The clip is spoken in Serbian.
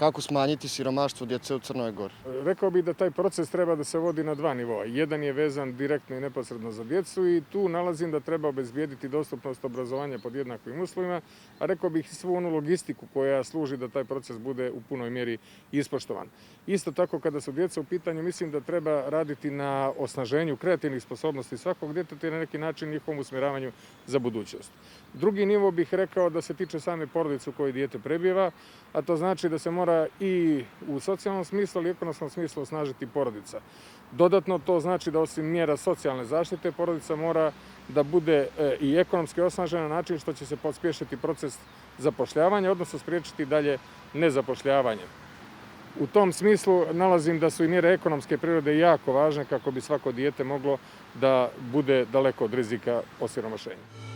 Kako smanjiti siromaštvo djece u Crnoj Gori? Rekao bih da taj proces treba da se vodi na dva nivoa. Jedan je vezan direktno i neposredno za djecu i tu nalazim da treba obezbijediti dostupnost obrazovanja pod jednakim uslovima, a rekao bih i svu onu logistiku koja služi da taj proces bude u punoj mjeri ispoštovan. Isto tako kada su djeca u pitanju, mislim da treba raditi na osnaženju kreativnih sposobnosti svakog djeteta i na neki način njihovom usmjeravanju za budućnost. Drugi nivo bih rekao da se tiče same porodice u kojoj dijete prebijeva, a to znači da se mora i u socijalnom smislu, ali i ekonomskom smislu osnažiti porodica. Dodatno to znači da osim mjera socijalne zaštite, porodica mora da bude i ekonomski osnažena na način što će se pospješiti proces zapošljavanja, odnosno spriječiti dalje nezapošljavanje. U tom smislu nalazim da su i mjere ekonomske prirode jako važne kako bi svako dijete moglo da bude daleko od rizika osiromašenja.